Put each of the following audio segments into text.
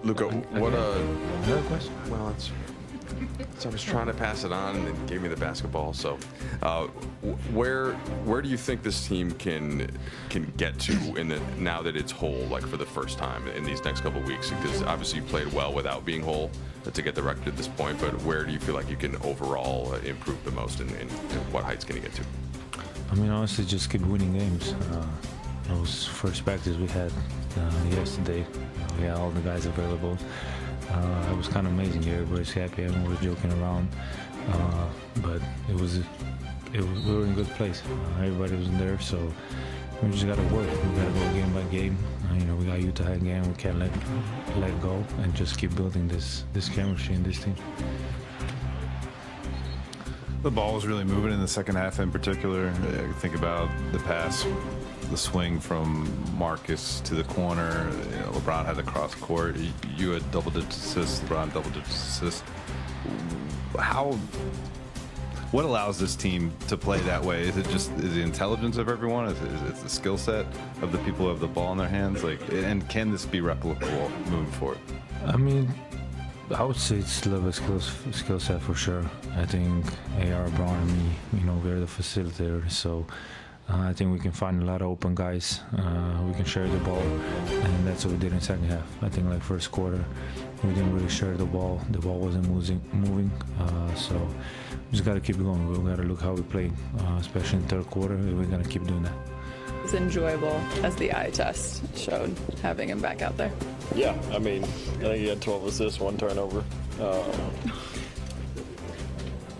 Luka, another question? Well, so I was trying to pass it on, and it gave me the basketball. So, where do you think this team can get to now that it's whole, like for the first time in these next couple of weeks? Because obviously you played well without being whole to get the record at this point. But where do you feel like you can overall improve the most, and what heights can you get to? I mean, honestly, just keep winning games. Those first practice we had yesterday, we had all the guys available. It was kind of amazing. Everybody's happy. Everyone was joking around, but we were in a good place. Everybody was in there, so we just got to work. We got to go game by game. We got Utah again. We can't let go and just keep building this chemistry in this team. The ball was really moving in the second half in particular. Think about the pass, the swing from Marcus to the corner. LeBron had to cross court. You had double-digit assists, LeBron double-digit assists. What allows this team to play that way? Is it the intelligence of everyone? Is it the skill set of the people who have the ball in their hands? And can this be replicable moving forward? I mean, I would say it's a little bit skill set for sure. I think AR, Brown, and me, we're the facilitators, so I think we can find a lot of open guys. We can share the ball, and that's what we did in second half. I think like first quarter, we didn't really share the ball. The ball wasn't moving, so we just got to keep going. We got to look how we played, especially in third quarter. We're going to keep doing that. It's enjoyable, as the eye test showed, having him back out there. Yeah, I mean, I think he had 12 assists, 1 turnover.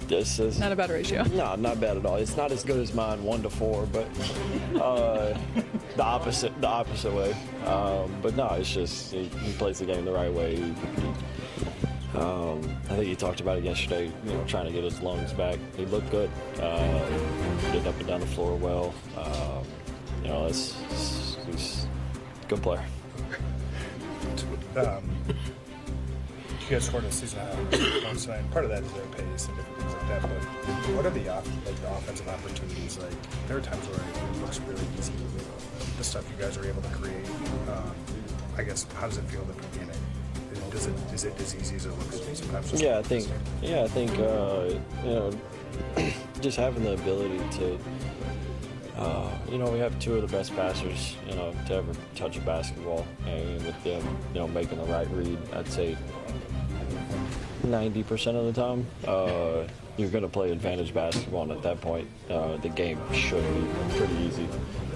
This is not a bad ratio. No, not bad at all. It's not as good as mine, 1 to 4, but the opposite way. But no, it's just he plays the game the right way. I think he talked about it yesterday. Trying to get his lungs back. He looked good. Getting up and down the floor well. He's a good player. You guys scored a season points tonight. Part of that is their pace and different things like that. But what are the offensive opportunities? Like, there are times where it looks really easy. The stuff you guys are able to create. I guess, how does it feel at the beginning? Is it as easy as it looks sometimes? I think just having the ability to. We have 2 of the best passers, to ever touch a basketball, and with them, making the right read, I'd say 90% of the time, you're going to play advantage basketball, and at that point, the game should be pretty easy.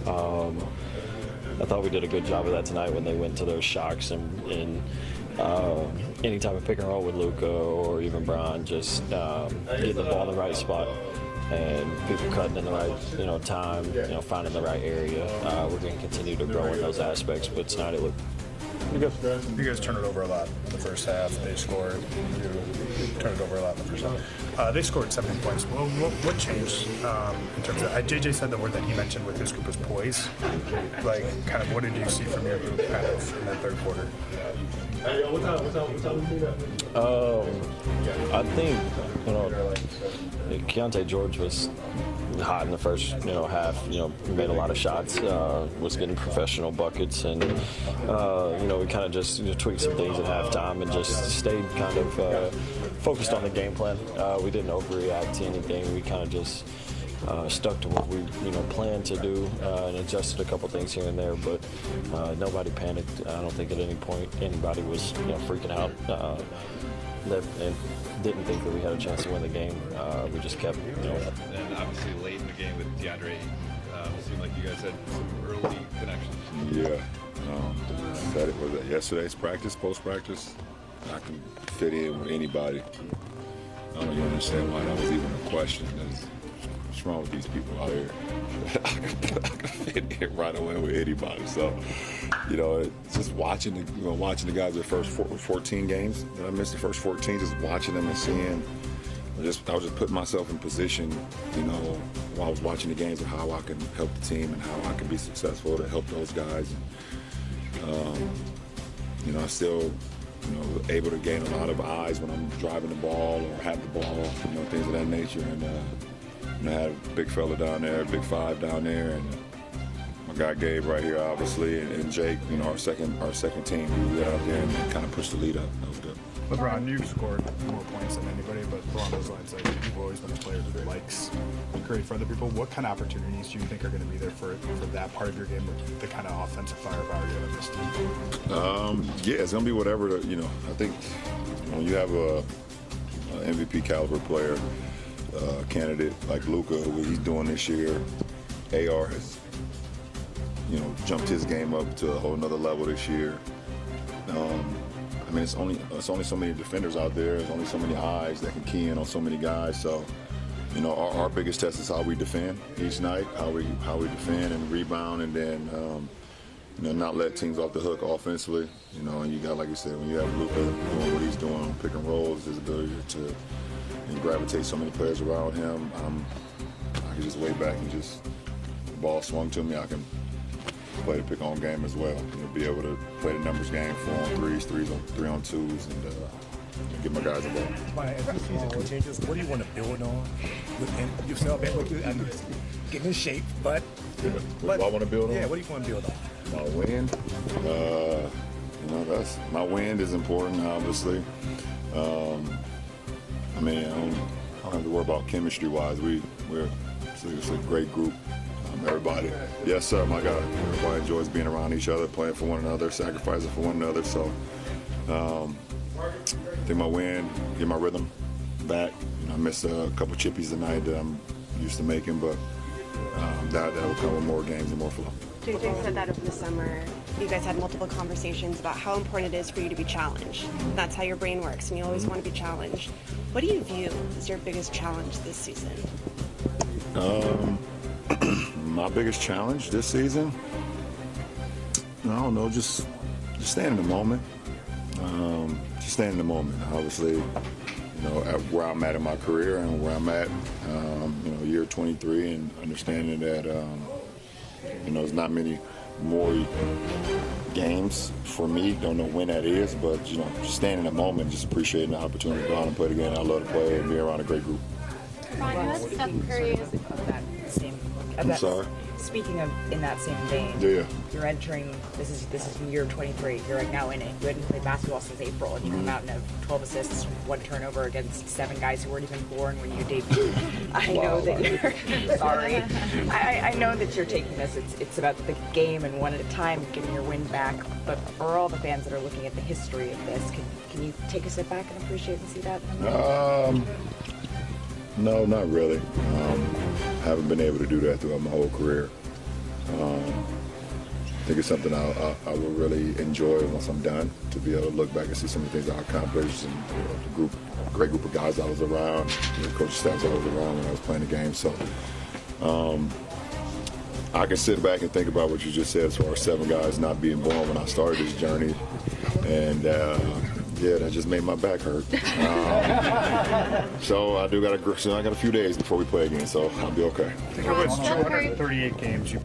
I thought we did a good job of that tonight when they went to those shocks and any type of pick and roll with Luka or even Brian, just getting the ball in the right spot. And people cutting in the right, time, finding the right area. We're going to continue to grow in those aspects, but tonight it looked You guys turned it over a lot in the first half. They scored. You turned it over a lot in the first half. They scored 70 points. Well, what changed in terms of? JJ said the word that he mentioned with his group was poise. Like, kind of, what did you see from your group kind of in that third quarter? I think Keontae George was hot in the first half. Made a lot of shots, was getting professional buckets, and we kind of just tweaked some things at halftime and just stayed kind of focused on the game plan. We didn't overreact to anything. We kind of just stuck to what we planned to do and adjusted a couple things here and there, but nobody panicked. I don't think at any point anybody was freaking out and didn't think that we had a chance to win the game. We just kept And obviously late in the game with DeAndre, it seemed like you guys had some early connections. Yeah. Said it was yesterday's practice, post-practice. I can fit in with anybody. I don't even understand why that was even a question. What's wrong with these people out here? I can fit in right away with anybody. So, it's just watching the guys the first 14 games that I missed, the first 14, just watching them and seeing. I was just putting myself in position, while I was watching the games of how I can help the team and how I can be successful to help those guys. And, I still, able to gain a lot of eyes when I'm driving the ball or have the ball, things of that nature. And I had a big fella down there, big 5 down there, and my got Gabe right here, obviously, and Jake, you know, our second team. We got out there and kind of pushed the lead up. That was good. LeBron, you've scored more points than anybody, but along those lines, like, you've always been a player who likes to create for other people. What kind of opportunities do you think are going to be there for that part of your game, with the kind of offensive firepower you have in this team? Yeah, it's going to be whatever, you know. I think when you have a MVP caliber player, candidate like Luka, what he's doing this year, AR has, you know, jumped his game up to a whole nother level this year. I mean, it's only so many defenders out there. There's only so many eyes that can key in on so many guys. So, you know, our biggest test is how we defend each night, how we defend and rebound, and then you know, not let teams off the hook offensively. You know, and you got, like you said, when you have Luka doing what he's doing on pick and rolls, his ability to gravitate so many players around him, I can just lay back and just the ball swung to me. I can play the pick on game as well. You know, be able to play the numbers game, 4-on-3s, 3-on-2s, and get my guys involved. As the season changes, what do you want to build on with him? You've still been getting in shape, but what do I want to build on? Yeah, what do you want to build on? My wind. You know, that's my wind is important, obviously. I mean, I don't have to worry about chemistry-wise. It's a great group. Everybody, yes sir, my God. Everybody enjoys being around each other, playing for one another, sacrificing for one another. So, I think my win, get my rhythm back. You know, I missed a couple chippies tonight that I'm used to making, but that will come with more games and more flow. JJ said that over the summer. You guys had multiple conversations about how important it is for you to be challenged. That's how your brain works, and you always want to be challenged. What do you view as your biggest challenge this season? My biggest challenge this season, I don't know, just staying in the moment. Just staying in the moment. Obviously, you know, at where I'm at in my career and where I'm at, you know, year 23, and understanding that, you know, there's not many more games for me. Don't know when that is, but, you know, just staying in the moment, just appreciating the opportunity to go out and play again. I love to play and be around a great group. I'm sorry? Speaking of in that same vein, Yeah. you're entering, this is year 23, you're now in it. You hadn't played basketball since April, and you come out and have 12 assists, 1 turnover against 7 guys who weren't even born when you debuted. I know that you're, sorry. I know that you're taking this, it's about the game and one at a time, getting your win back, but for all the fans that are looking at the history of this, can you take a step back and appreciate and see that? No, not really. Haven't been able to do that throughout my whole career. I think it's something I will really enjoy once I'm done, to be able to look back and see some of the things I accomplished, and, you know, the great group of guys I was around, the coaching staffs I was around when I was playing the game. So I can sit back and think about what you just said as far as 7 guys not being born when I started this journey, and yeah, that just made my back hurt. So I got a few days before we play again, so I'll be okay. I think it was 238 games you